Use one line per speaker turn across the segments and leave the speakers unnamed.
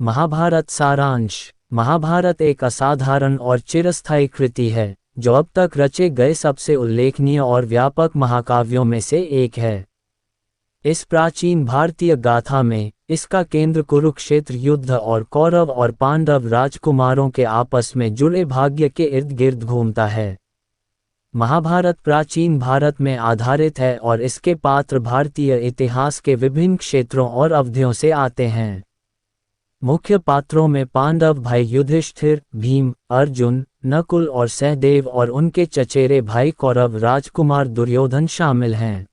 महाभारत सारांश। महाभारत एक असाधारण और चिरस्थायी कृति है, जो अब तक रचे गए सबसे उल्लेखनीय और व्यापक महाकाव्यों में से एक है। इस प्राचीन भारतीय गाथा में इसका केंद्र कुरुक्षेत्र युद्ध और कौरव और पांडव राजकुमारों के आपस में जुड़े भाग्य के इर्द गिर्द घूमता है। महाभारत प्राचीन भारत में आधारित है और इसके पात्र भारतीय इतिहास के विभिन्न क्षेत्रों और अवधियों से आते हैं। मुख्य पात्रों में पांडव भाई युधिष्ठिर, भीम, अर्जुन, नकुल और सहदेव और उनके चचेरे भाई कौरव राजकुमार दुर्योधन शामिल हैं।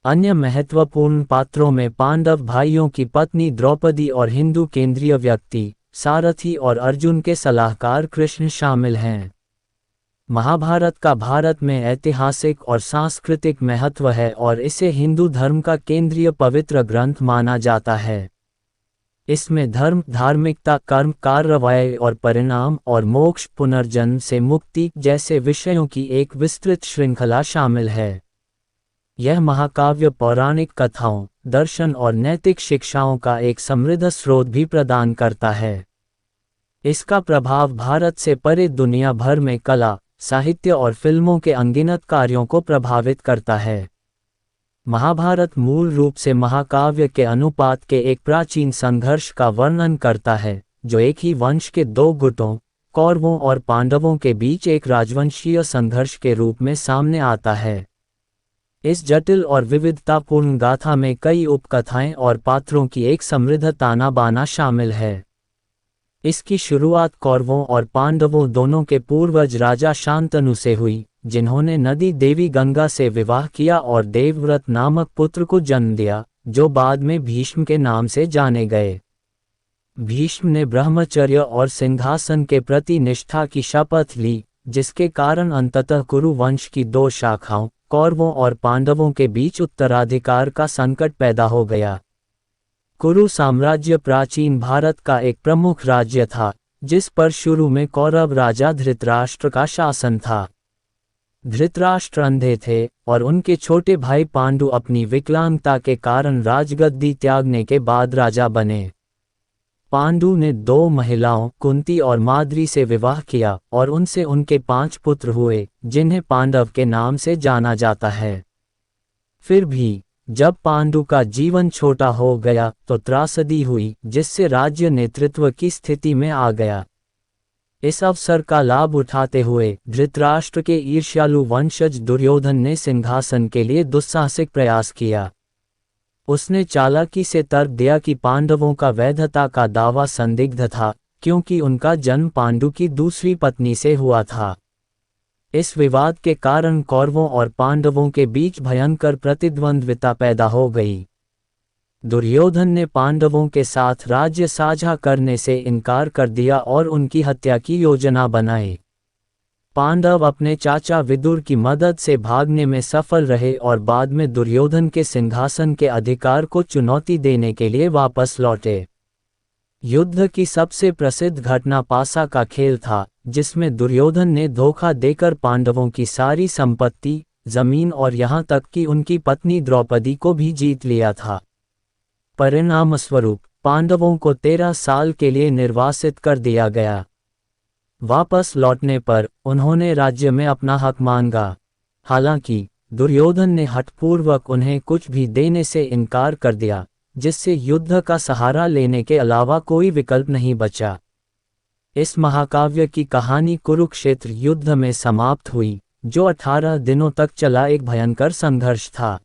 अन्य महत्वपूर्ण पात्रों में पांडव भाइयों की पत्नी द्रौपदी और हिंदू केंद्रीय व्यक्ति सारथी और अर्जुन के सलाहकार कृष्ण शामिल हैं। महाभारत का भारत में ऐतिहासिक और सांस्कृतिक महत्व है और इसे हिंदू धर्म का केंद्रीय पवित्र ग्रंथ माना जाता है। इसमें धर्म, धार्मिकता, कर्म, कार्रवाई और परिणाम और मोक्ष, पुनर्जन्म से मुक्ति जैसे विषयों की एक विस्तृत श्रृंखला शामिल है। यह महाकाव्य पौराणिक कथाओं, दर्शन और नैतिक शिक्षाओं का एक समृद्ध स्रोत भी प्रदान करता है। इसका प्रभाव भारत से परे दुनिया भर में कला, साहित्य और फिल्मों के अनगिनत कार्यों को प्रभावित करता है। महाभारत मूल रूप से महाकाव्य के अनुपात के एक प्राचीन संघर्ष का वर्णन करता है, जो एक ही वंश के दो गुटों, कौरवों और पांडवों के बीच एक राजवंशीय संघर्ष के रूप में सामने आता है। इस जटिल और विविधतापूर्ण गाथा में कई उपकथाएं और पात्रों की एक समृद्ध ताना-बाना शामिल है। इसकी शुरुआत कौरवों और पांडवों दोनों के पूर्वज राजा शांतनु से हुई, जिन्होंने नदी देवी गंगा से विवाह किया और देवव्रत नामक पुत्र को जन्म दिया, जो बाद में भीष्म के नाम से जाने गए। भीष्म ने ब्रह्मचर्य और सिंहासन के प्रति निष्ठा की शपथ ली, जिसके कारण अंततः कुरु वंश की दो शाखाओं, कौरवों और पांडवों के बीच उत्तराधिकार का संकट पैदा हो गया। कुरु साम्राज्य प्राचीन भारत का एक प्रमुख राज्य था, जिस पर शुरू में कौरव राजा धृतराष्ट्र का शासन था। धृतराष्ट्र अंधे थे और उनके छोटे भाई पांडु अपनी विकलांगता के कारण राजगद्दी त्यागने के बाद राजा बने। पांडु ने दो महिलाओं कुंती और माद्री से विवाह किया और उनसे उनके 5 पुत्र हुए, जिन्हें पांडव के नाम से जाना जाता है। फिर भी जब पांडु का जीवन छोटा हो गया तो त्रासदी हुई, जिससे राज्य नेतृत्व की स्थिति में आ गया। इस अवसर का लाभ उठाते हुए धृतराष्ट्र के ईर्ष्यालु वंशज दुर्योधन ने सिंहासन के लिए दुस्साहसिक प्रयास किया। उसने चालाकी से तर्क दिया कि पांडवों का वैधता का दावा संदिग्ध था, क्योंकि उनका जन्म पांडु की दूसरी पत्नी से हुआ था। इस विवाद के कारण कौरवों और पांडवों के बीच भयंकर प्रतिद्वंद्विता पैदा हो गई। दुर्योधन ने पांडवों के साथ राज्य साझा करने से इनकार कर दिया और उनकी हत्या की योजना बनाई। पांडव अपने चाचा विदुर की मदद से भागने में सफल रहे और बाद में दुर्योधन के सिंहासन के अधिकार को चुनौती देने के लिए वापस लौटे। युद्ध की सबसे प्रसिद्ध घटना पासा का खेल था, जिसमें दुर्योधन ने धोखा देकर पांडवों की सारी संपत्ति, जमीन और यहाँ तक कि उनकी पत्नी द्रौपदी को भी जीत लिया था। परिणामस्वरूप पांडवों को 13 साल के लिए निर्वासित कर दिया गया। वापस लौटने पर उन्होंने राज्य में अपना हक मांगा। हालांकि दुर्योधन ने हठपूर्वक उन्हें कुछ भी देने से इनकार कर दिया, जिससे युद्ध का सहारा लेने के अलावा कोई विकल्प नहीं बचा। इस महाकाव्य की कहानी कुरुक्षेत्र युद्ध में समाप्त हुई, जो 18 दिनों तक चला एक भयंकर संघर्ष था।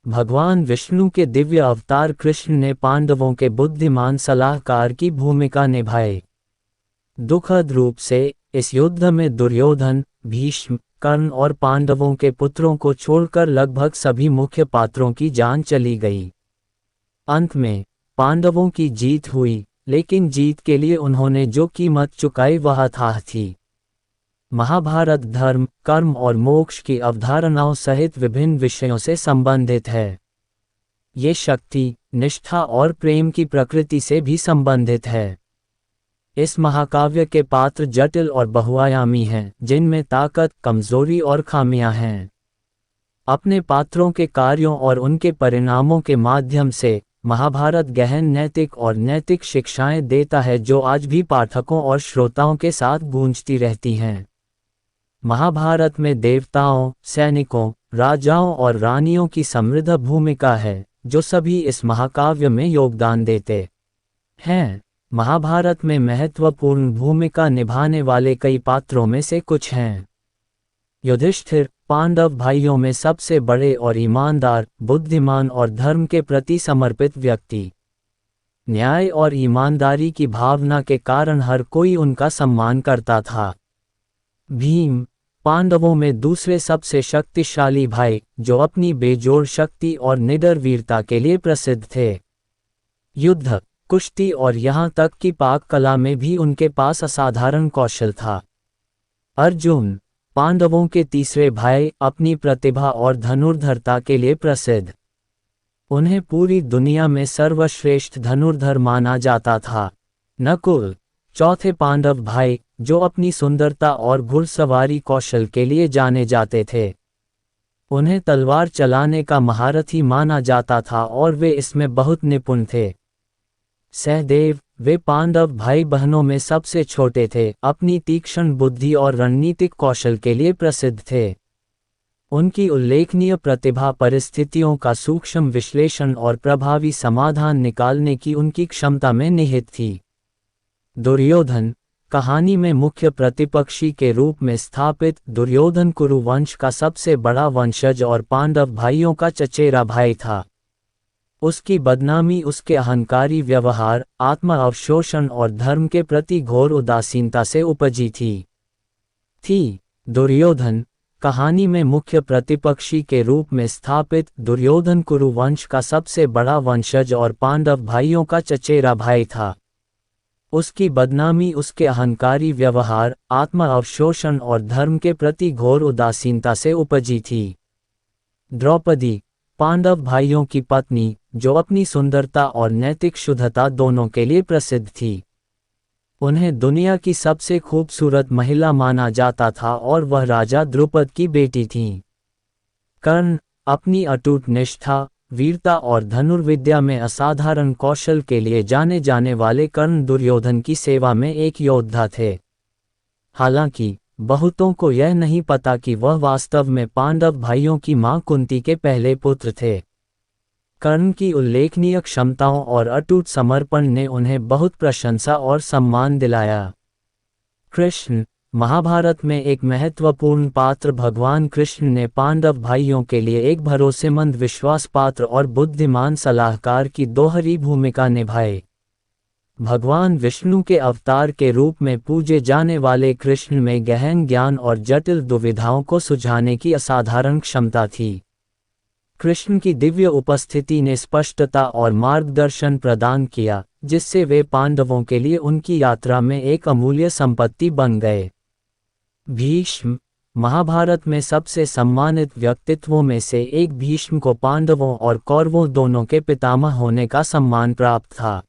भगवान विष्णु के दिव्य अवतार कृष्ण ने पांडवों के बुद्धिमान सलाहकार की भूमिका निभाई। दुखद रूप से इस युद्ध में दुर्योधन, भीष्म, कर्ण और पांडवों के पुत्रों को छोड़कर लगभग सभी मुख्य पात्रों की जान चली गई। अंत में पांडवों की जीत हुई, लेकिन जीत के लिए उन्होंने जो कीमत चुकाई वह अथाह थी। महाभारत धर्म, कर्म और मोक्ष की अवधारणाओं सहित विभिन्न विषयों से संबंधित है। ये शक्ति, निष्ठा और प्रेम की प्रकृति से भी संबंधित है। इस महाकाव्य के पात्र जटिल और बहुआयामी हैं, जिनमें ताकत, कमजोरी और खामियां हैं। अपने पात्रों के कार्यों और उनके परिणामों के माध्यम से महाभारत गहन नैतिक और नैतिक शिक्षाएं देता है जो आज भी पाठकों और श्रोताओं के साथ गूंजती रहती हैं। महाभारत में देवताओं, सैनिकों, राजाओं और रानियों की समृद्ध भूमिका है, जो सभी इस महाकाव्य में योगदान देते हैं। महाभारत में महत्वपूर्ण भूमिका निभाने वाले कई पात्रों में से कुछ हैं। युधिष्ठिर, पांडव भाइयों में सबसे बड़े और ईमानदार, बुद्धिमान और धर्म के प्रति समर्पित व्यक्ति। न्याय और ईमानदारी की भावना के कारण हर कोई उनका सम्मान करता था। भीम, पांडवों में दूसरे सबसे शक्तिशाली भाई, जो अपनी बेजोड़ शक्ति और निडर वीरता के लिए प्रसिद्ध थे। युद्ध, कुश्ती और यहाँ तक कि पाक कला में भी उनके पास असाधारण कौशल था। अर्जुन, पांडवों के तीसरे भाई, अपनी प्रतिभा और धनुर्धरता के लिए प्रसिद्ध। उन्हें पूरी दुनिया में सर्वश्रेष्ठ धनुर्धर माना जाता था। नकुल, चौथे पांडव भाई, जो अपनी सुंदरता और घुड़सवारी कौशल के लिए जाने जाते थे। उन्हें तलवार चलाने का महारथी माना जाता था और वे इसमें बहुत निपुण थे। सहदेव, वे पांडव भाई बहनों में सबसे छोटे थे, अपनी तीक्ष्ण बुद्धि और रणनीतिक कौशल के लिए प्रसिद्ध थे। उनकी उल्लेखनीय प्रतिभा परिस्थितियों का सूक्ष्म विश्लेषण और प्रभावी समाधान निकालने की उनकी क्षमता में निहित थी। दुर्योधन, कहानी में मुख्य प्रतिपक्षी के रूप में स्थापित दुर्योधन कुरु वंश का सबसे बड़ा वंशज और पांडव भाइयों का चचेरा भाई था। उसकी बदनामी उसके अहंकारी व्यवहार, आत्म अवशोषण और धर्म के प्रति घोर उदासीनता से उपजी थी। दुर्योधन, कहानी में मुख्य प्रतिपक्षी के रूप में स्थापित दुर्योधन कुरु वंश का सबसे बड़ा वंशज और पांडव भाइयों का चचेरा भाई था। उसकी बदनामी उसके अहंकारी व्यवहार, आत्म अवशोषण और धर्म के प्रति घोर उदासीनता से उपजी थी। द्रौपदी, पांडव भाइयों की पत्नी, जो अपनी सुंदरता और नैतिक शुद्धता दोनों के लिए प्रसिद्ध थी। उन्हें दुनिया की सबसे खूबसूरत महिला माना जाता था और वह राजा द्रुपद की बेटी थीं। कर्ण, अपनी अटूट निष्ठा, वीरता और धनुर्विद्या में असाधारण कौशल के लिए जाने जाने वाले कर्ण दुर्योधन की सेवा में एक योद्धा थे। हालांकि बहुतों को यह नहीं पता कि वह वास्तव में पांडव भाइयों की मां कुंती के पहले पुत्र थे। कर्ण की उल्लेखनीय क्षमताओं और अटूट समर्पण ने उन्हें बहुत प्रशंसा और सम्मान दिलाया। कृष्ण, महाभारत में एक महत्वपूर्ण पात्र भगवान कृष्ण ने पांडव भाइयों के लिए एक भरोसेमंद विश्वासपात्र और बुद्धिमान सलाहकार की दोहरी भूमिका निभाई। भगवान विष्णु के अवतार के रूप में पूजे जाने वाले कृष्ण में गहन ज्ञान और जटिल दुविधाओं को सुलझाने की असाधारण क्षमता थी। कृष्ण की दिव्य उपस्थिति ने स्पष्टता और मार्गदर्शन प्रदान किया, जिससे वे पांडवों के लिए उनकी यात्रा में एक अमूल्य संपत्ति बन गए। भीष्म, महाभारत में सबसे सम्मानित व्यक्तित्वों में से एक भीष्म को पांडवों और कौरवों दोनों के पितामह होने का सम्मान प्राप्त था।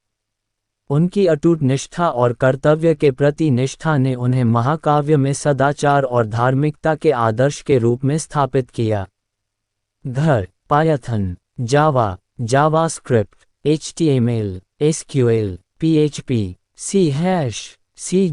उनकी अटूट निष्ठा और कर्तव्य के प्रति निष्ठा ने उन्हें महाकाव्य में सदाचार और धार्मिकता के आदर्श के रूप में स्थापित किया। घर, Python, Java, JavaScript, HTML, SQL, PHP, C#, C#,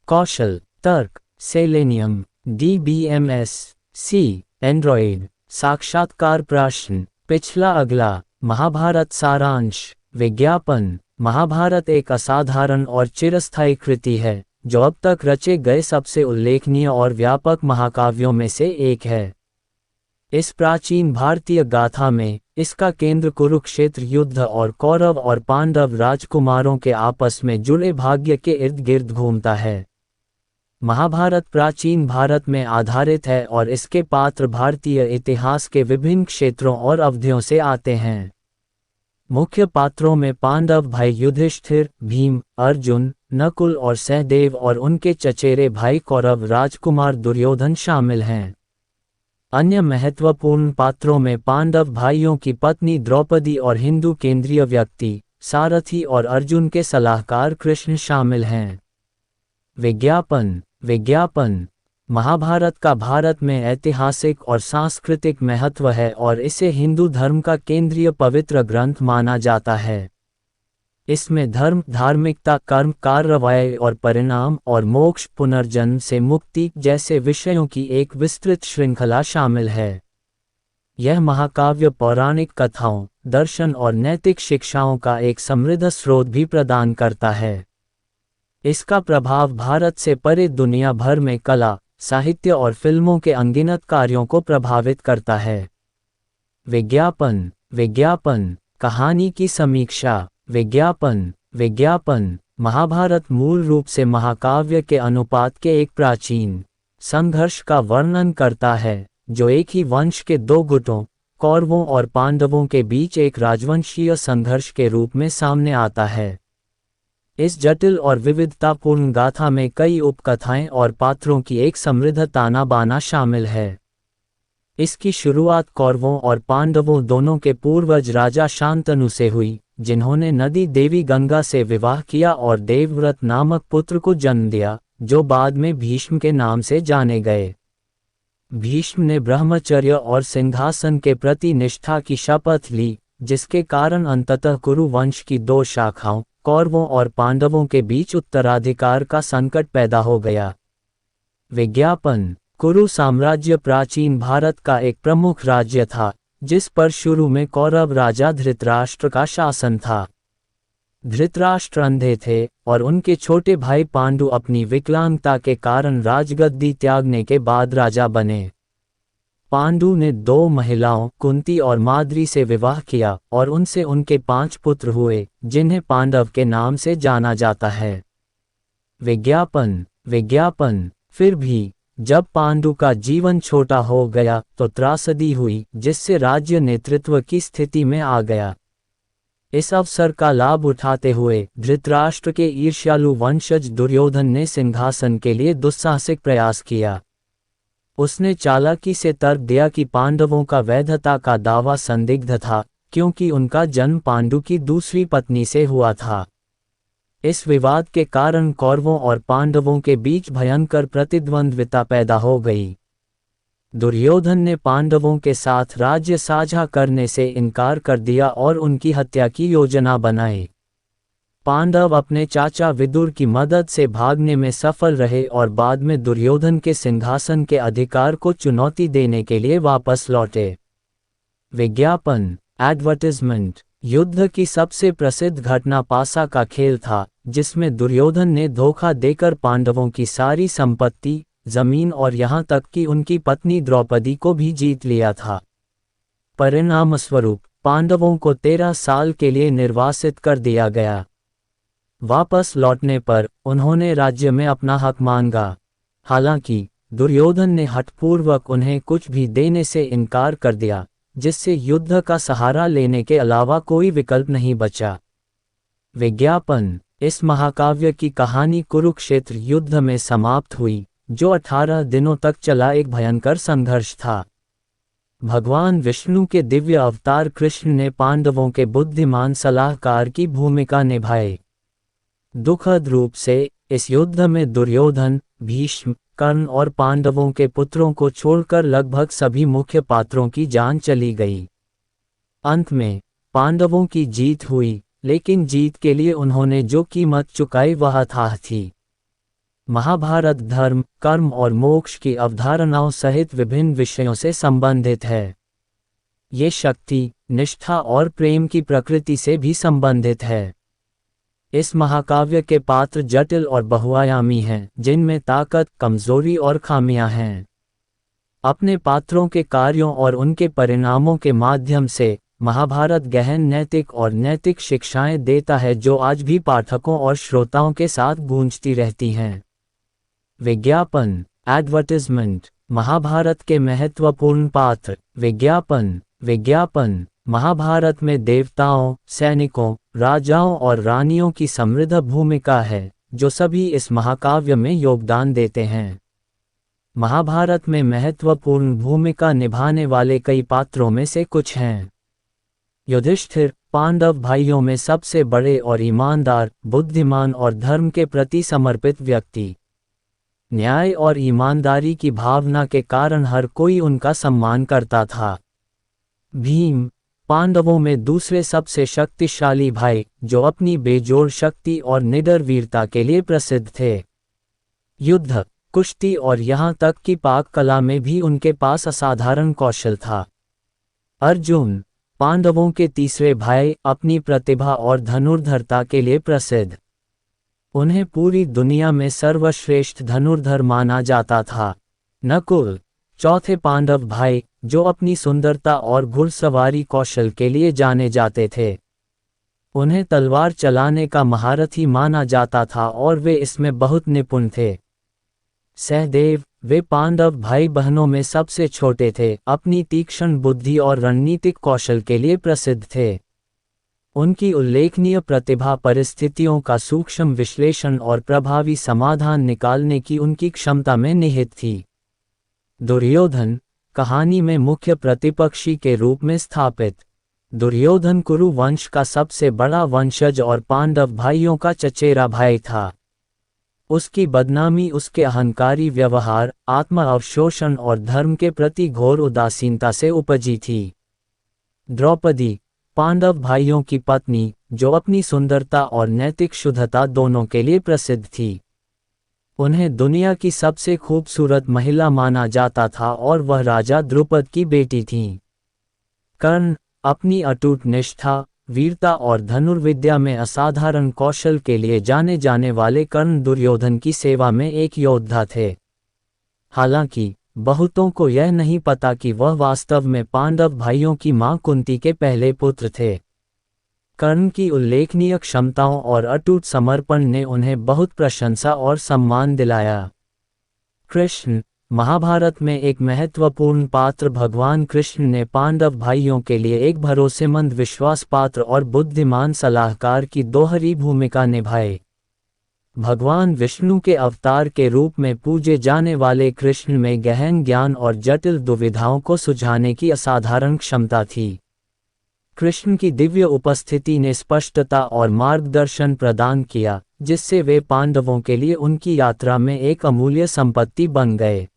कौशल, तर्क, सेलेनियम, DBMS, C, एंड्रॉइड। साक्षात्कार प्रश्न, पिछला अगला। महाभारत सारांश। विज्ञापन। महाभारत एक असाधारण और चिरस्थायी कृति है, जो अब तक रचे गए सबसे उल्लेखनीय और व्यापक महाकाव्यों में से एक है। इस प्राचीन भारतीय गाथा में इसका केंद्र कुरुक्षेत्र युद्ध और कौरव और पांडव राजकुमारों के आपस में जुड़े भाग्य के इर्द गिर्द घूमता है। महाभारत प्राचीन भारत में आधारित है और इसके पात्र भारतीय इतिहास के विभिन्न क्षेत्रों और अवधियों से आते हैं। मुख्य पात्रों में पांडव भाई युधिष्ठिर, भीम, अर्जुन, नकुल और सहदेव और उनके चचेरे भाई कौरव राजकुमार दुर्योधन शामिल हैं। अन्य महत्वपूर्ण पात्रों में पांडव भाइयों की पत्नी द्रौपदी और हिंदू केंद्रीय व्यक्ति, सारथी और अर्जुन के सलाहकार कृष्ण शामिल हैं। विज्ञापन। महाभारत का भारत में ऐतिहासिक और सांस्कृतिक महत्व है और इसे हिंदू धर्म का केंद्रीय पवित्र ग्रंथ माना जाता है। इसमें धर्म, धार्मिकता, कर्म, कार्रवाई और परिणाम और मोक्ष, पुनर्जन्म से मुक्ति जैसे विषयों की एक विस्तृत श्रृंखला शामिल है। यह महाकाव्य पौराणिक कथाओं, दर्शन और नैतिक शिक्षाओं का एक समृद्ध स्रोत भी प्रदान करता है। इसका प्रभाव भारत से परे दुनिया भर में कला, साहित्य और फिल्मों के अनगिनत कार्यों को प्रभावित करता है। विज्ञापन, कहानी की समीक्षा। विज्ञापन महाभारत मूल रूप से महाकाव्य के अनुपात के एक प्राचीन संघर्ष का वर्णन करता है, जो एक ही वंश के दो गुटों, कौरवों और पांडवों के बीच एक राजवंशीय संघर्ष के रूप में सामने आता है। इस जटिल और विविधतापूर्ण गाथा में कई उपकथाएं और पात्रों की एक समृद्ध ताना-बाना शामिल है। इसकी शुरुआत कौरवों और पांडवों दोनों के पूर्वज राजा शांतनु से हुई, जिन्होंने नदी देवी गंगा से विवाह किया और देवव्रत नामक पुत्र को जन्म दिया, जो बाद में भीष्म के नाम से जाने गए। भीष्म ने ब्रह्मचर्य और सिंहासन के प्रति निष्ठा की शपथ ली, जिसके कारण अंततः कुरु वंश की दो शाखाओं, कौरवों और पांडवों के बीच उत्तराधिकार का संकट पैदा हो गया। विज्ञापन। कुरु साम्राज्य प्राचीन भारत का एक प्रमुख राज्य था, जिस पर शुरू में कौरव राजा धृतराष्ट्र का शासन था। धृतराष्ट्र अंधे थे और उनके छोटे भाई पांडु अपनी विकलांगता के कारण राजगद्दी त्यागने के बाद राजा बने। पांडु ने दो महिलाओं कुंती और माद्री से विवाह किया और उनसे उनके 5 पुत्र हुए, जिन्हें पांडव के नाम से जाना जाता है। विज्ञापन। फिर भी जब पांडु का जीवन छोटा हो गया तो त्रासदी हुई, जिससे राज्य नेतृत्व की स्थिति में आ गया। इस अवसर का लाभ उठाते हुए धृतराष्ट्र के ईर्ष्यालु वंशज दुर्योधन ने सिंहासन के लिए दुस्साहसिक प्रयास किया। उसने चालाकी से तर्क दिया कि पांडवों का वैधता का दावा संदिग्ध था, क्योंकि उनका जन्म पांडु की दूसरी पत्नी से हुआ था। इस विवाद के कारण कौरवों और पांडवों के बीच भयंकर प्रतिद्वंद्विता पैदा हो गई। दुर्योधन ने पांडवों के साथ राज्य साझा करने से इनकार कर दिया और उनकी हत्या की योजना बनाई। पांडव अपने चाचा विदुर की मदद से भागने में सफल रहे और बाद में दुर्योधन के सिंहासन के अधिकार को चुनौती देने के लिए वापस लौटे। विज्ञापन। एडवर्टाइजमेंट। युद्ध की सबसे प्रसिद्ध घटना पासा का खेल था, जिसमें दुर्योधन ने धोखा देकर पांडवों की सारी संपत्ति, जमीन और यहाँ तक कि उनकी पत्नी द्रौपदी को भी जीत लिया था। परिणामस्वरूप पांडवों को 13 साल के लिए निर्वासित कर दिया गया। वापस लौटने पर उन्होंने राज्य में अपना हक मांगा। हालांकि दुर्योधन ने हठपूर्वक उन्हें कुछ भी देने से इनकार कर दिया, जिससे युद्ध का सहारा लेने के अलावा कोई विकल्प नहीं बचा। विज्ञापन। इस महाकाव्य की कहानी कुरुक्षेत्र युद्ध में समाप्त हुई, जो 18 दिनों तक चला एक भयंकर संघर्ष था। भगवान विष्णु के दिव्य अवतार कृष्ण ने पांडवों के बुद्धिमान सलाहकार की भूमिका निभाई। दुखद रूप से इस युद्ध में दुर्योधन, भीष्म, कर्ण और पांडवों के पुत्रों को छोड़कर लगभग सभी मुख्य पात्रों की जान चली गई। अंत में पांडवों की जीत हुई, लेकिन जीत के लिए उन्होंने जो कीमत चुकाई वह अथाह थी। महाभारत धर्म, कर्म और मोक्ष की अवधारणाओं सहित विभिन्न विषयों से संबंधित है। ये शक्ति, निष्ठा और प्रेम की प्रकृति से भी संबंधित है। इस महाकाव्य के पात्र जटिल और बहुआयामी हैं, जिनमें ताकत, कमजोरी और खामियां हैं। अपने पात्रों के कार्यों और उनके परिणामों के माध्यम से महाभारत गहन नैतिक शिक्षाएं देता है, जो आज भी पाठकों और श्रोताओं के साथ गूंजती रहती हैं। विज्ञापन। एडवर्टाइजमेंट। महाभारत के महत्वपूर्ण पात्र। विज्ञापन। महाभारत में देवताओं, सैनिकों, राजाओं और रानियों की समृद्ध भूमिका है, जो सभी इस महाकाव्य में योगदान देते हैं। महाभारत में महत्वपूर्ण भूमिका निभाने वाले कई पात्रों में से कुछ हैं। युधिष्ठिर, पांडव भाइयों में सबसे बड़े और ईमानदार, बुद्धिमान और धर्म के प्रति समर्पित व्यक्ति। न्याय और ईमानदारी की भावना के कारण हर कोई उनका सम्मान करता था। भीम, पांडवों में दूसरे सबसे शक्तिशाली भाई, जो अपनी बेजोड़ शक्ति और निडर वीरता के लिए प्रसिद्ध थे। युद्ध, कुश्ती और यहाँ तक कि पाक कला में भी उनके पास असाधारण कौशल था। अर्जुन, पांडवों के तीसरे भाई, अपनी प्रतिभा और धनुर्धरता के लिए प्रसिद्ध। उन्हें पूरी दुनिया में सर्वश्रेष्ठ धनुर्धर माना जाता था। नकुल, चौथे पांडव भाई, जो अपनी सुंदरता और घुड़सवारी कौशल के लिए जाने जाते थे। उन्हें तलवार चलाने का महारथी माना जाता था और वे इसमें बहुत निपुण थे। सहदेव, वे पांडव भाई बहनों में सबसे छोटे थे, अपनी तीक्ष्ण बुद्धि और रणनीतिक कौशल के लिए प्रसिद्ध थे। उनकी उल्लेखनीय प्रतिभा परिस्थितियों का सूक्ष्म विश्लेषण और प्रभावी समाधान निकालने की उनकी क्षमता में निहित थी। दुर्योधन, कहानी में मुख्य प्रतिपक्षी के रूप में स्थापित। दुर्योधन कुरु वंश का सबसे बड़ा वंशज और पांडव भाइयों का चचेरा भाई था। उसकी बदनामी उसके अहंकारी व्यवहार, आत्म अवशोषण और धर्म के प्रति घोर उदासीनता से उपजी थी। द्रौपदी, पांडव भाइयों की पत्नी, जो अपनी सुंदरता और नैतिक शुद्धता दोनों के लिए प्रसिद्ध थी। उन्हें दुनिया की सबसे खूबसूरत महिला माना जाता था और वह राजा द्रुपद की बेटी थीं। कर्ण, अपनी अटूट निष्ठा, वीरता और धनुर्विद्या में असाधारण कौशल के लिए जाने जाने वाले कर्ण दुर्योधन की सेवा में एक योद्धा थे। हालांकि बहुतों को यह नहीं पता कि वह वास्तव में पांडव भाइयों की मां कुंती के पहले पुत्र थे। कर्ण की उल्लेखनीय क्षमताओं और अटूट समर्पण ने उन्हें बहुत प्रशंसा और सम्मान दिलाया। कृष्ण, महाभारत में एक महत्वपूर्ण पात्र भगवान कृष्ण ने पांडव भाइयों के लिए एक भरोसेमंद विश्वास पात्र और बुद्धिमान सलाहकार की दोहरी भूमिका निभाई। भगवान विष्णु के अवतार के रूप में पूजे जाने वाले कृष्ण में गहन ज्ञान और जटिल दुविधाओं को सुलझाने की असाधारण क्षमता थी। कृष्ण की दिव्य उपस्थिति ने स्पष्टता और मार्गदर्शन प्रदान किया, जिससे वे पांडवों के लिए उनकी यात्रा में एक अमूल्य संपत्ति बन गए।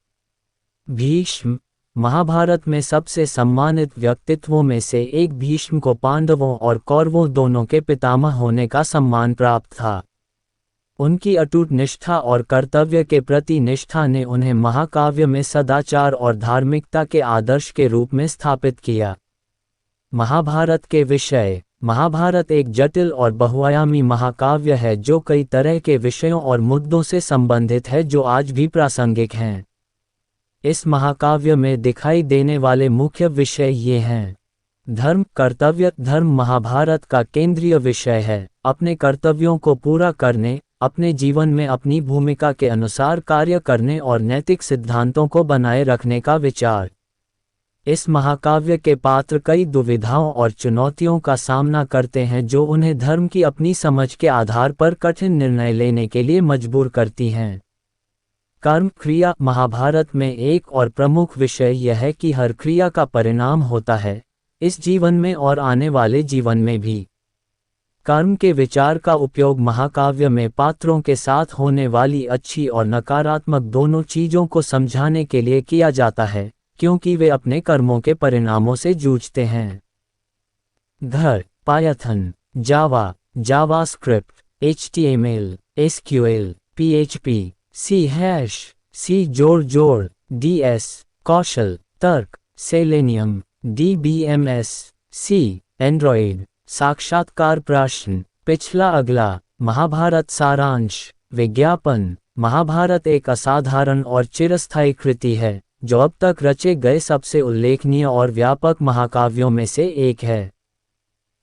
भीष्म, महाभारत में सबसे सम्मानित व्यक्तित्वों में से एक भीष्म को पांडवों और कौरवों दोनों के पितामह होने का सम्मान प्राप्त था। उनकी अटूट निष्ठा और कर्तव्य के प्रति निष्ठा ने उन्हें महाकाव्य में सदाचार और धार्मिकता के आदर्श के रूप में स्थापित किया। महाभारत के विषय। महाभारत एक जटिल और बहुआयामी महाकाव्य है जो कई तरह के विषयों और मुद्दों से संबंधित है जो आज भी प्रासंगिक हैं। इस महाकाव्य में दिखाई देने वाले मुख्य विषय ये हैं। धर्म, कर्तव्य। धर्म महाभारत का केंद्रीय विषय है। अपने कर्तव्यों को पूरा करने, अपने जीवन में अपनी भूमिका के अनुसार कार्य करने और नैतिक सिद्धांतों को बनाए रखने का विचार। इस महाकाव्य के पात्र कई दुविधाओं और चुनौतियों का सामना करते हैं जो उन्हें धर्म की अपनी समझ के आधार पर कठिन निर्णय लेने के लिए मजबूर करती हैं। कर्म क्रिया। महाभारत में एक और प्रमुख विषय यह है कि हर क्रिया का परिणाम होता है, इस जीवन में और आने वाले जीवन में भी। कर्म के विचार का उपयोग महाकाव्य में पात्रों के साथ होने वाली अच्छी और नकारात्मक दोनों चीज़ों को समझाने के लिए किया जाता है, क्योंकि वे अपने कर्मों के परिणामों से जूझते हैं। घर, Python, Java, JavaScript, HTML, SQL, PHP, C#, CS, कौशल, तर्क, सेलेनियम, DBMS, C, एंड्रॉइड। साक्षात्कार प्रश्न। पिछला अगला। महाभारत सारांश। विज्ञापन। महाभारत एक असाधारण और चिरस्थायी कृति है, जो अब तक रचे गए सबसे उल्लेखनीय और व्यापक महाकाव्यों में से एक है।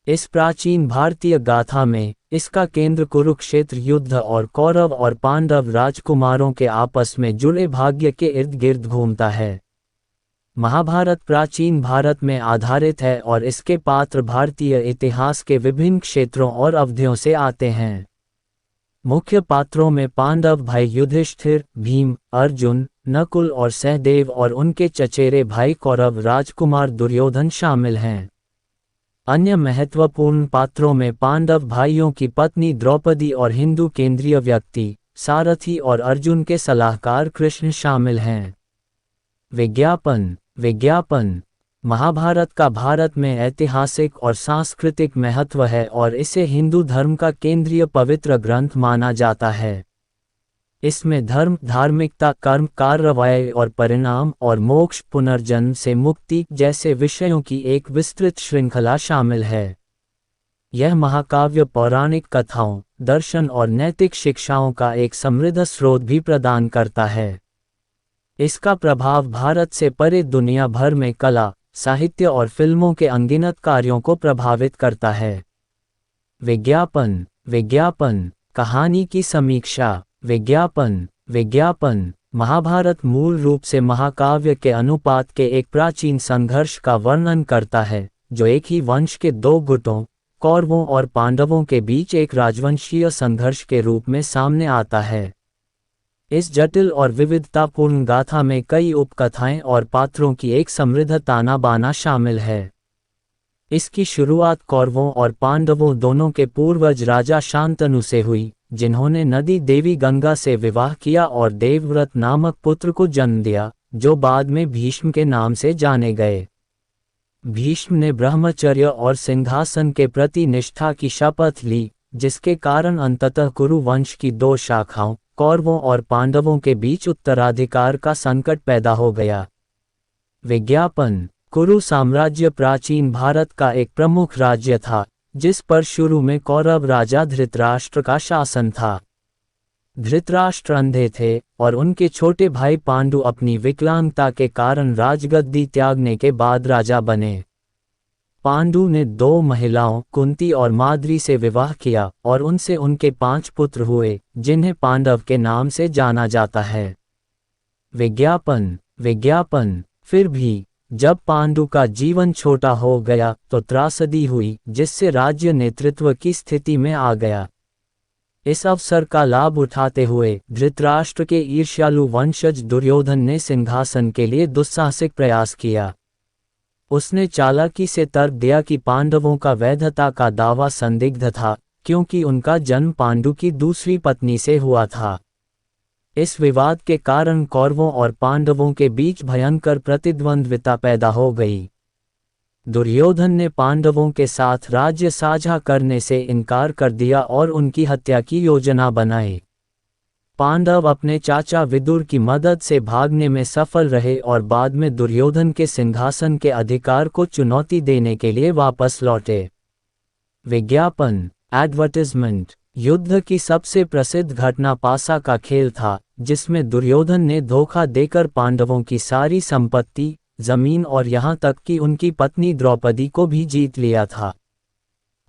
इस प्राचीन भारतीय गाथा में इसका केंद्र कुरुक्षेत्र युद्ध और कौरव और पांडव राजकुमारों के आपस में जुड़े भाग्य के इर्द गिर्द घूमता है। महाभारत प्राचीन भारत में आधारित है और इसके पात्र भारतीय इतिहास के विभिन्न क्षेत्रों और अवधियों से आते हैं। मुख्य पात्रों में पांडव भाई युधिष्ठिर, भीम, अर्जुन, नकुल और सहदेव और उनके चचेरे भाई कौरव राजकुमार दुर्योधन शामिल हैं। अन्य महत्वपूर्ण पात्रों में पांडव भाइयों की पत्नी द्रौपदी और हिंदू केंद्रीय व्यक्ति, सारथी और अर्जुन के सलाहकार कृष्ण शामिल हैं। विज्ञापन। विज्ञापन। महाभारत का भारत में ऐतिहासिक और सांस्कृतिक महत्व है और इसे हिंदू धर्म का केंद्रीय पवित्र ग्रंथ माना जाता है। इसमें धर्म, धार्मिकता, कर्म, कार्रवाई और परिणाम और मोक्ष, पुनर्जन्म से मुक्ति जैसे विषयों की एक विस्तृत श्रृंखला शामिल है। यह महाकाव्य पौराणिक कथाओं, दर्शन और नैतिक शिक्षाओं का एक समृद्ध स्रोत भी प्रदान करता है। इसका प्रभाव भारत से परे दुनिया भर में कला, साहित्य और फिल्मों के अनगिनत कार्यों को प्रभावित करता है। विज्ञापन। विज्ञापन। कहानी की समीक्षा। विज्ञापन। विज्ञापन। महाभारत मूल रूप से महाकाव्य के अनुपात के एक प्राचीन संघर्ष का वर्णन करता है, जो एक ही वंश के दो गुटों, कौरवों और पांडवों के बीच एक राजवंशीय संघर्ष के रूप में सामने आता है। इस जटिल और विविधतापूर्ण गाथा में कई उपकथाएं और पात्रों की एक समृद्ध ताना-बाना शामिल है। इसकी शुरुआत कौरवों और पांडवों दोनों के पूर्वज राजा शांतनु से हुई, जिन्होंने नदी देवी गंगा से विवाह किया और देवव्रत नामक पुत्र को जन्म दिया, जो बाद में भीष्म के नाम से जाने गए। भीष्म ने ब्रह्मचर्य और सिंहासन के प्रति निष्ठा की शपथ ली, जिसके कारण अंततः कुरु वंश की दो शाखाओं, कौरवों और पांडवों के बीच उत्तराधिकार का संकट पैदा हो गया। विज्ञापन। कुरु साम्राज्य प्राचीन भारत का एक प्रमुख राज्य था, जिस पर शुरू में कौरव राजा धृतराष्ट्र का शासन था। धृतराष्ट्र अंधे थे और उनके छोटे भाई पांडु अपनी विकलांगता के कारण राजगद्दी त्यागने के बाद राजा बने। पांडु ने दो महिलाओं कुंती और माद्री से विवाह किया और उनसे उनके 5 पुत्र हुए, जिन्हें पांडव के नाम से जाना जाता है। विज्ञापन। विज्ञापन। फिर भी जब पांडु का जीवन छोटा हो गया तो त्रासदी हुई, जिससे राज्य नेतृत्व की स्थिति में आ गया। इस अवसर का लाभ उठाते हुए धृतराष्ट्र के ईर्ष्यालु वंशज दुर्योधन ने सिंहासन के लिए दुस्साहसिक प्रयास किया। उसने चालाकी से तर्क दिया कि पांडवों का वैधता का दावा संदिग्ध था, क्योंकि उनका जन्म पांडु की दूसरी पत्नी से हुआ था। इस विवाद के कारण कौरवों और पांडवों के बीच भयंकर प्रतिद्वंद्विता पैदा हो गई। दुर्योधन ने पांडवों के साथ राज्य साझा करने से इनकार कर दिया और उनकी हत्या की योजना बनाई। पांडव अपने चाचा विदुर की मदद से भागने में सफल रहे और बाद में दुर्योधन के सिंहासन के अधिकार को चुनौती देने के लिए वापस लौटे। विज्ञापन। एडवर्टाइजमेंट। युद्ध की सबसे प्रसिद्ध घटना पासा का खेल था, जिसमें दुर्योधन ने धोखा देकर पांडवों की सारी संपत्ति, जमीन और यहाँ तक कि उनकी पत्नी द्रौपदी को भी जीत लिया था।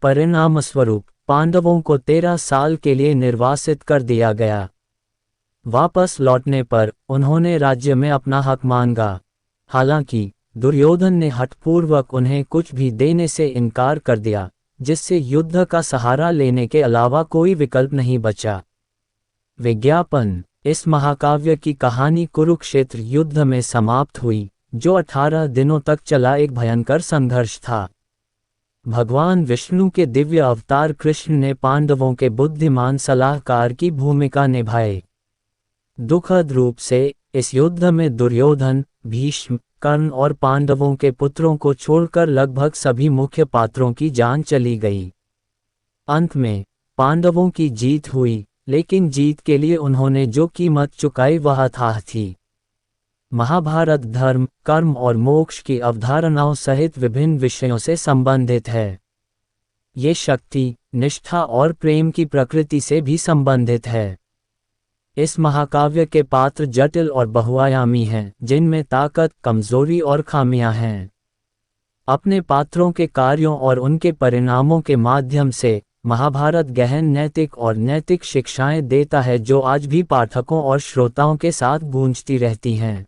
परिणामस्वरूप पांडवों को 13 साल के लिए निर्वासित कर दिया गया। वापस लौटने पर उन्होंने राज्य में अपना हक मांगा। हालांकि दुर्योधन ने हठपूर्वक उन्हें कुछ भी देने से इनकार कर दिया, जिससे युद्ध का सहारा लेने के अलावा कोई विकल्प नहीं बचा। विज्ञापन। इस महाकाव्य की कहानी कुरुक्षेत्र युद्ध में समाप्त हुई, जो 18 दिनों तक चला एक भयंकर संघर्ष था। भगवान विष्णु के दिव्य अवतार कृष्ण ने पांडवों के बुद्धिमान सलाहकार की भूमिका निभाई। दुखद रूप से इस युद्ध में दुर्योधन, भीष्म, कर्ण और पांडवों के पुत्रों को छोड़कर लगभग सभी मुख्य पात्रों की जान चली गई। अंत में पांडवों की जीत हुई, लेकिन जीत के लिए उन्होंने जो कीमत चुकाई वह अथाह थी। महाभारत धर्म, कर्म और मोक्ष की अवधारणाओं सहित विभिन्न विषयों से संबंधित है। ये शक्ति, निष्ठा और प्रेम की प्रकृति से भी संबंधित है। इस महाकाव्य के पात्र जटिल और बहुआयामी हैं, जिनमें ताकत, कमजोरी और खामियां हैं। अपने पात्रों के कार्यों और उनके परिणामों के माध्यम से महाभारत गहन नैतिक और नैतिक शिक्षाएं देता है, जो आज भी पाठकों और श्रोताओं के साथ गूंजती रहती हैं।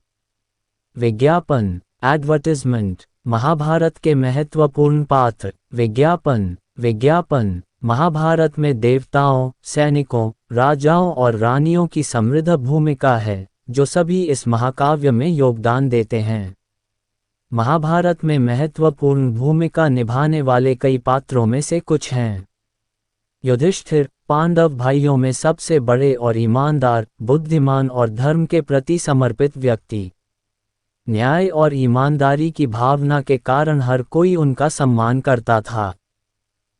विज्ञापन। एडवर्टाइजमेंट। महाभारत के महत्वपूर्ण पात्र। विज्ञापन। विज्ञापन। महाभारत में देवताओं, सैनिकों, राजाओं और रानियों की समृद्ध भूमिका है, जो सभी इस महाकाव्य में योगदान देते हैं। महाभारत में महत्वपूर्ण भूमिका निभाने वाले कई पात्रों में से कुछ हैं। युधिष्ठिर, पांडव भाइयों में सबसे बड़े और ईमानदार, बुद्धिमान और धर्म के प्रति समर्पित व्यक्ति। न्याय और ईमानदारी की भावना के कारण हर कोई उनका सम्मान करता था।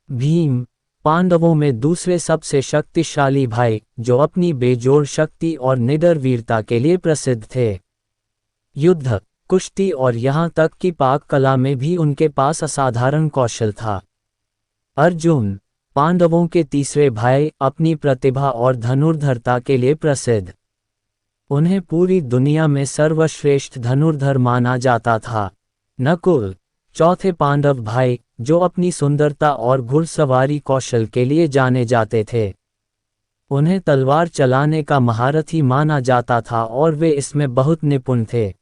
भीम, पांडवों में दूसरे सबसे शक्तिशाली भाई, जो अपनी बेजोड़ शक्ति और निडर वीरता के लिए प्रसिद्ध थे। युद्ध, कुश्ती और यहाँ तक कि पाक कला में भी उनके पास असाधारण कौशल था। अर्जुन, पांडवों के तीसरे भाई, अपनी प्रतिभा और धनुर्धरता के लिए प्रसिद्ध। उन्हें पूरी दुनिया में सर्वश्रेष्ठ धनुर्धर माना जाता था। नकुल, चौथे पांडव भाई, जो अपनी सुंदरता और घुड़सवारी कौशल के लिए जाने जाते थे। उन्हें तलवार चलाने का महारथी माना जाता था और वे इसमें बहुत निपुण थे।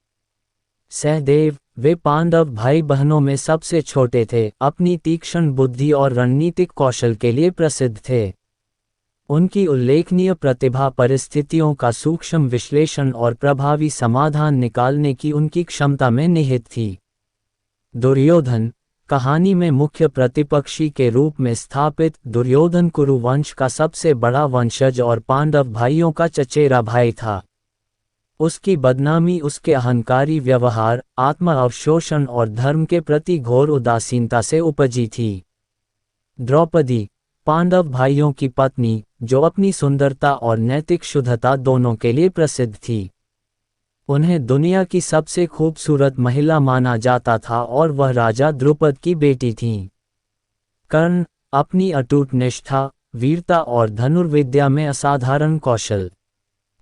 सहदेव, वे पांडव भाई बहनों में सबसे छोटे थे, अपनी तीक्ष्ण बुद्धि और रणनीतिक कौशल के लिए प्रसिद्ध थे। उनकी उल्लेखनीय प्रतिभा परिस्थितियों का सूक्ष्म विश्लेषण और प्रभावी समाधान निकालने की उनकी क्षमता में निहित थी। दुर्योधन, कहानी में मुख्य प्रतिपक्षी के रूप में स्थापित, दुर्योधन कुरु वंश का सबसे बड़ा वंशज और पांडव भाइयों का चचेरा भाई था। उसकी बदनामी उसके अहंकारी व्यवहार, आत्म अवशोषण और धर्म के प्रति घोर उदासीनता से उपजी थी। द्रौपदी, पांडव भाइयों की पत्नी, जो अपनी सुंदरता और नैतिक शुद्धता दोनों के लिए प्रसिद्ध थी। उन्हें दुनिया की सबसे खूबसूरत महिला माना जाता था और वह राजा द्रुपद की बेटी थीं। कर्ण, अपनी अटूट निष्ठा, वीरता और धनुर्विद्या में असाधारण कौशल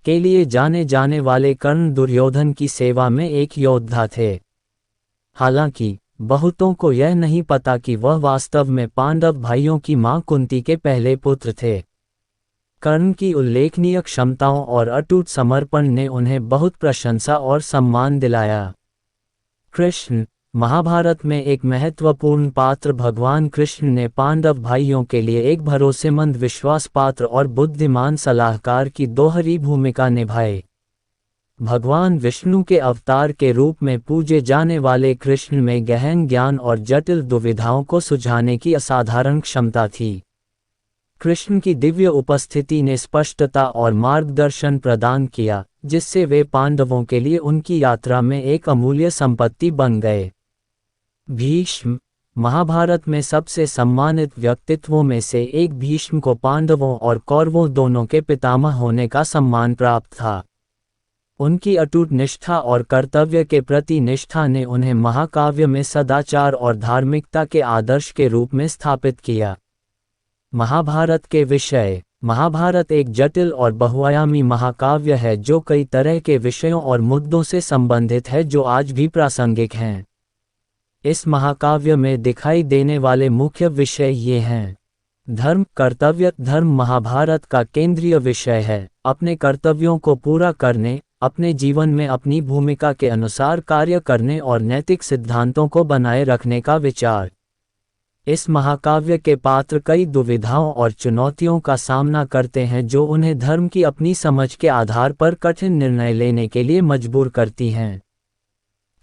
के लिए जाने जाने वाले कर्ण दुर्योधन की सेवा में एक योद्धा थे। हालांकि बहुतों को यह नहीं पता कि वह वास्तव में पांडव भाइयों की मां कुंती के पहले पुत्र थे। कर्ण की उल्लेखनीय क्षमताओं और अटूट समर्पण ने उन्हें बहुत प्रशंसा और सम्मान दिलाया। कृष्ण, महाभारत में एक महत्वपूर्ण पात्र, भगवान कृष्ण ने पांडव भाइयों के लिए एक भरोसेमंद, विश्वासपात्र और बुद्धिमान सलाहकार की दोहरी भूमिका निभाई। भगवान विष्णु के अवतार के रूप में पूजे जाने वाले कृष्ण में गहन ज्ञान और जटिल दुविधाओं को सुलझाने की असाधारण क्षमता थी। कृष्ण की दिव्य उपस्थिति ने स्पष्टता और मार्गदर्शन प्रदान किया, जिससे वे पांडवों के लिए उनकी यात्रा में एक अमूल्य संपत्ति बन गए। भीष्म, महाभारत में सबसे सम्मानित व्यक्तित्वों में से एक भीष्म को पांडवों और कौरवों दोनों के पितामह होने का सम्मान प्राप्त था। उनकी अटूट निष्ठा और कर्तव्य के प्रति निष्ठा ने उन्हें महाकाव्य में सदाचार और धार्मिकता के आदर्श के रूप में स्थापित किया। महाभारत के विषय। महाभारत एक जटिल और बहुआयामी महाकाव्य है जो कई तरह के विषयों और मुद्दों से संबंधित है जो आज भी प्रासंगिक हैं। इस महाकाव्य में दिखाई देने वाले मुख्य विषय ये हैं। धर्म, कर्तव्य। धर्म महाभारत का केंद्रीय विषय है। अपने कर्तव्यों को पूरा करने, अपने जीवन में अपनी भूमिका के अनुसार कार्य करने और नैतिक सिद्धांतों को बनाए रखने का विचार। इस महाकाव्य के पात्र कई दुविधाओं और चुनौतियों का सामना करते हैं जो उन्हें धर्म की अपनी समझ के आधार पर कठिन निर्णय लेने के लिए मजबूर करती हैं।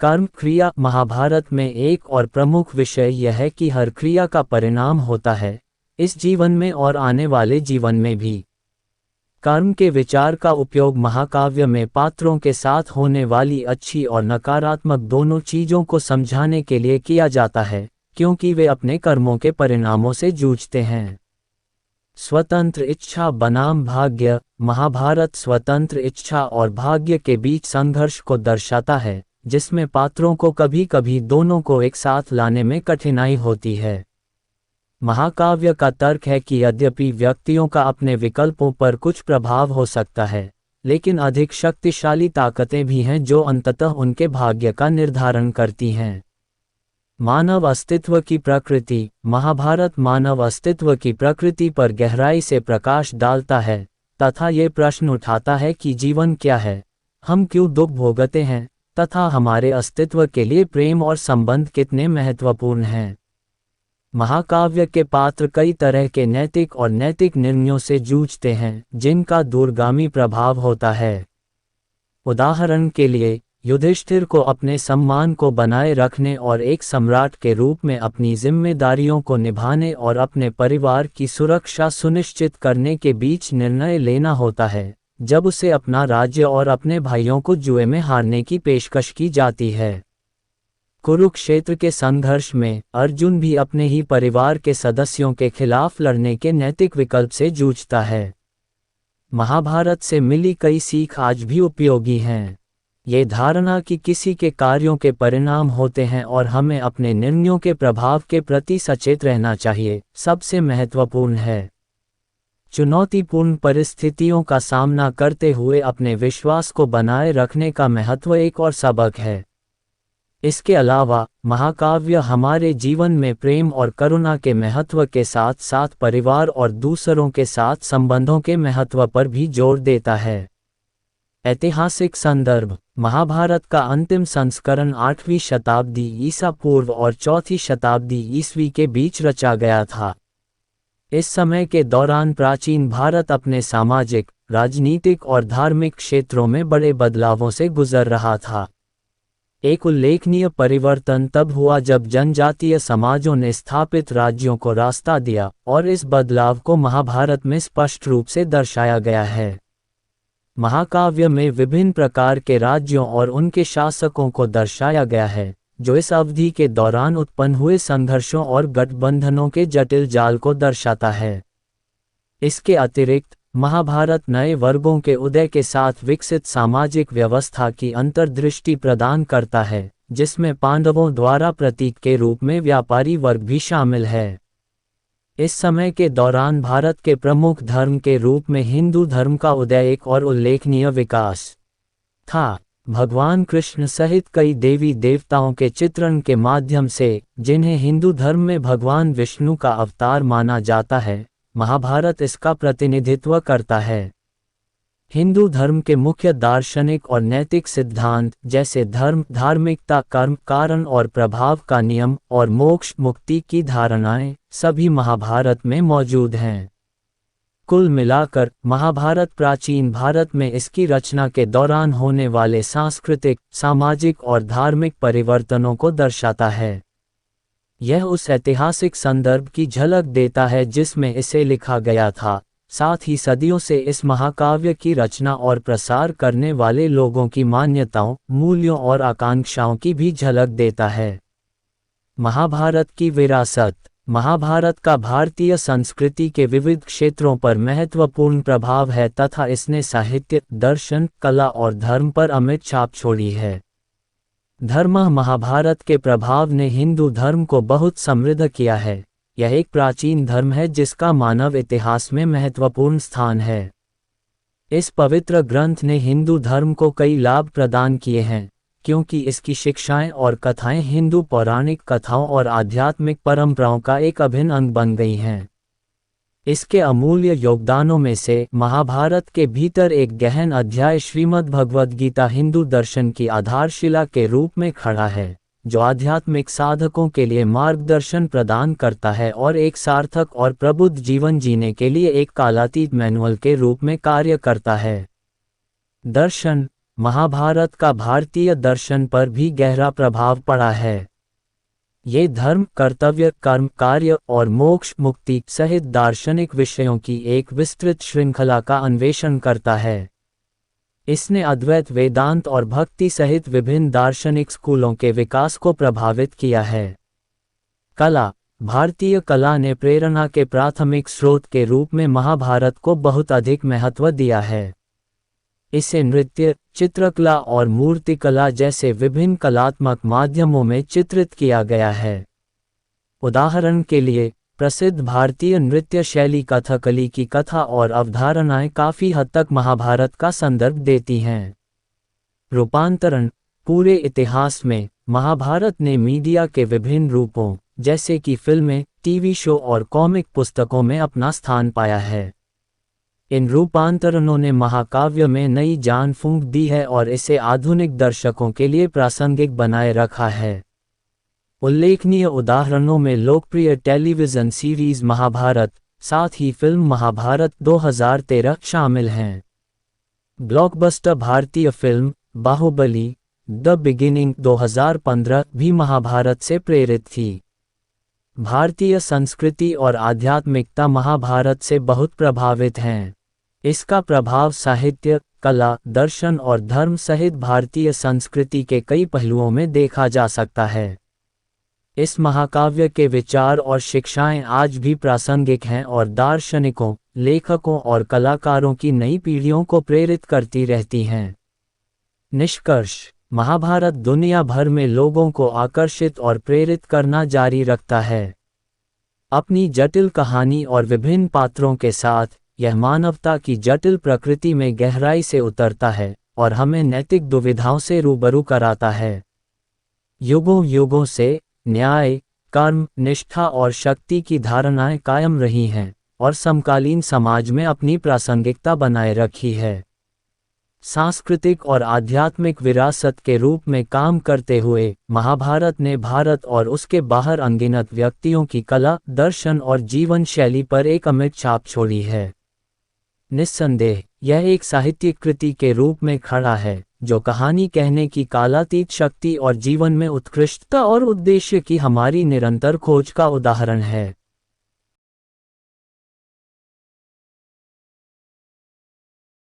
कर्म, क्रिया। महाभारत में एक और प्रमुख विषय यह है कि हर क्रिया का परिणाम होता है, इस जीवन में और आने वाले जीवन में भी। कर्म के विचार का उपयोग महाकाव्य में पात्रों के साथ होने वाली अच्छी और नकारात्मक दोनों चीज़ों को समझाने के लिए किया जाता है, क्योंकि वे अपने कर्मों के परिणामों से जूझते हैं। स्वतंत्र इच्छा बनाम भाग्य। महाभारत स्वतंत्र इच्छा और भाग्य के बीच संघर्ष को दर्शाता है, जिसमें पात्रों को कभी कभी दोनों को एक साथ लाने में कठिनाई होती है। महाकाव्य का तर्क है कि यद्यपि व्यक्तियों का अपने विकल्पों पर कुछ प्रभाव हो सकता है, लेकिन अधिक शक्तिशाली ताकतें भी हैं जो अंततः उनके भाग्य का निर्धारण करती हैं। मानव अस्तित्व की प्रकृति। महाभारत मानव अस्तित्व की प्रकृति पर गहराई से प्रकाश डालता है तथा ये प्रश्न उठाता है कि जीवन क्या है, हम क्यों दुख भोगते हैं, तथा हमारे अस्तित्व के लिए प्रेम और संबंध कितने महत्वपूर्ण हैं। महाकाव्य के पात्र कई तरह के नैतिक और नैतिक निर्णयों से जूझते हैं, जिनका दूरगामी प्रभाव होता है। उदाहरण के लिए, युधिष्ठिर को अपने सम्मान को बनाए रखने और एक सम्राट के रूप में अपनी जिम्मेदारियों को निभाने और अपने परिवार की सुरक्षा सुनिश्चित करने के बीच निर्णय लेना होता है, जब उसे अपना राज्य और अपने भाइयों को जुए में हारने की पेशकश की जाती है। कुरुक्षेत्र के संघर्ष में अर्जुन भी अपने ही परिवार के सदस्यों के खिलाफ लड़ने के नैतिक विकल्प से जूझता है। महाभारत से मिली कई सीख आज भी उपयोगी हैं। ये धारणा कि किसी के कार्यों के परिणाम होते हैं और हमें अपने निर्णयों के प्रभाव के प्रति सचेत रहना चाहिए, सबसे महत्वपूर्ण है। चुनौतीपूर्ण परिस्थितियों का सामना करते हुए अपने विश्वास को बनाए रखने का महत्व एक और सबक है। इसके अलावा महाकाव्य हमारे जीवन में प्रेम और करुणा के महत्व के साथ साथ परिवार और दूसरों के साथ संबंधों के महत्व पर भी जोर देता है। ऐतिहासिक संदर्भ: महाभारत का अंतिम संस्करण 8वीं शताब्दी ईसा पूर्व और 4वीं शताब्दी ईस्वी के बीच रचा गया था। इस समय के दौरान प्राचीन भारत अपने सामाजिक, राजनीतिक और धार्मिक क्षेत्रों में बड़े बदलावों से गुजर रहा था। एक उल्लेखनीय परिवर्तन तब हुआ जब जनजातीय समाजों ने स्थापित राज्यों को रास्ता दिया, और इस बदलाव को महाभारत में स्पष्ट रूप से दर्शाया गया है। महाकाव्य में विभिन्न प्रकार के राज्यों और उनके शासकों को दर्शाया गया है, जो इस अवधि के दौरान उत्पन्न हुए संघर्षों और गठबंधनों के जटिल जाल को दर्शाता है। इसके अतिरिक्त महाभारत नए वर्गों के उदय के साथ विकसित सामाजिक व्यवस्था की अंतर्दृष्टि प्रदान करता है, जिसमें पांडवों द्वारा प्रतीक के रूप में व्यापारी वर्ग भी शामिल है। इस समय के दौरान भारत के प्रमुख धर्म के रूप में हिंदू धर्म का उदय एक और उल्लेखनीय विकास था। भगवान कृष्ण सहित कई देवी देवताओं के चित्रण के माध्यम से, जिन्हें हिंदू धर्म में भगवान विष्णु का अवतार माना जाता है, महाभारत इसका प्रतिनिधित्व करता है। हिंदू धर्म के मुख्य दार्शनिक और नैतिक सिद्धांत जैसे धर्म, धार्मिकता, कर्म, कारण और प्रभाव का नियम और मोक्ष, मुक्ति की धारणाएं सभी महाभारत में मौजूद हैं। कुल मिलाकर महाभारत प्राचीन भारत में इसकी रचना के दौरान होने वाले सांस्कृतिक, सामाजिक और धार्मिक परिवर्तनों को दर्शाता है। यह उस ऐतिहासिक संदर्भ की झलक देता है जिसमें इसे लिखा गया था, साथ ही सदियों से इस महाकाव्य की रचना और प्रसार करने वाले लोगों की मान्यताओं, मूल्यों और आकांक्षाओं की भी झलक देता है। महाभारत की विरासत: महाभारत का भारतीय संस्कृति के विविध क्षेत्रों पर महत्वपूर्ण प्रभाव है तथा इसने साहित्य, दर्शन, कला और धर्म पर अमिट छाप छोड़ी है। धर्म: महाभारत के प्रभाव ने हिंदू धर्म को बहुत समृद्ध किया है। यह एक प्राचीन धर्म है जिसका मानव इतिहास में महत्वपूर्ण स्थान है। इस पवित्र ग्रंथ ने हिंदू धर्म को कई लाभ प्रदान किए हैं, क्योंकि इसकी शिक्षाएं और कथाएं हिंदू पौराणिक कथाओं और आध्यात्मिक परंपराओं का एक अभिन्न अंग बन गई हैं। इसके अमूल्य योगदानों में से महाभारत के भीतर एक गहन अध्याय श्रीमद् भगवद गीता हिंदू दर्शन की आधारशिला के रूप में खड़ा है, जो आध्यात्मिक साधकों के लिए मार्गदर्शन प्रदान करता है और एक सार्थक और प्रबुद्ध जीवन जीने के लिए एक कालातीत मैनुअल के रूप में कार्य करता है। दर्शन: महाभारत का भारतीय दर्शन पर भी गहरा प्रभाव पड़ा है। ये धर्म, कर्तव्य, कर्म, कार्य और मोक्ष, मुक्ति सहित दार्शनिक विषयों की एक विस्तृत श्रृंखला का अन्वेषण करता है। इसने अद्वैत, वेदांत और भक्ति सहित विभिन्न दार्शनिक स्कूलों के विकास को प्रभावित किया है। कला: भारतीय कला ने प्रेरणा के प्राथमिक स्रोत के रूप में महाभारत को बहुत अधिक महत्व दिया है। इसे नृत्य, चित्रकला और मूर्तिकला जैसे विभिन्न कलात्मक माध्यमों में चित्रित किया गया है। उदाहरण के लिए, प्रसिद्ध भारतीय नृत्य शैली कथकली की कथा और अवधारणाएं काफ़ी हद तक महाभारत का संदर्भ देती हैं। रूपांतरण: पूरे इतिहास में महाभारत ने मीडिया के विभिन्न रूपों, जैसे कि फिल्में, टीवी शो और कॉमिक पुस्तकों में अपना स्थान पाया है। इन रूपांतरणों ने महाकाव्य में नई जान फूंक दी है और इसे आधुनिक दर्शकों के लिए प्रासंगिक बनाए रखा है। उल्लेखनीय उदाहरणों में लोकप्रिय टेलीविज़न सीरीज महाभारत, साथ ही फिल्म महाभारत 2013 शामिल हैं। ब्लॉकबस्टर भारतीय फिल्म बाहुबली द बिगिनिंग 2015 भी महाभारत से प्रेरित थी। भारतीय संस्कृति और आध्यात्मिकता महाभारत से बहुत प्रभावित हैं। इसका प्रभाव साहित्य, कला, दर्शन और धर्म सहित भारतीय संस्कृति के कई पहलुओं में देखा जा सकता है। इस महाकाव्य के विचार और शिक्षाएं आज भी प्रासंगिक हैं और दार्शनिकों, लेखकों और कलाकारों की नई पीढ़ियों को प्रेरित करती रहती हैं। निष्कर्ष: महाभारत दुनिया भर में लोगों को आकर्षित और प्रेरित करना जारी रखता है। अपनी जटिल कहानी और विभिन्न पात्रों के साथ, यह मानवता की जटिल प्रकृति में गहराई से उतरता है और हमें नैतिक दुविधाओं से रूबरू कराता है। युगों युगों से न्याय, कर्म, निष्ठा और शक्ति की धारणाएं कायम रही हैं और समकालीन समाज में अपनी प्रासंगिकता बनाए रखी है। सांस्कृतिक और आध्यात्मिक विरासत के रूप में काम करते हुए महाभारत ने भारत और उसके बाहर अनगिनत व्यक्तियों की कला, दर्शन और जीवन शैली पर एक अमिट छाप छोड़ी है। निस्संदेह यह एक साहित्यिक कृति के रूप में खड़ा है, जो कहानी कहने की कालातीत शक्ति और जीवन में उत्कृष्टता और उद्देश्य की हमारी निरंतर खोज का उदाहरण है।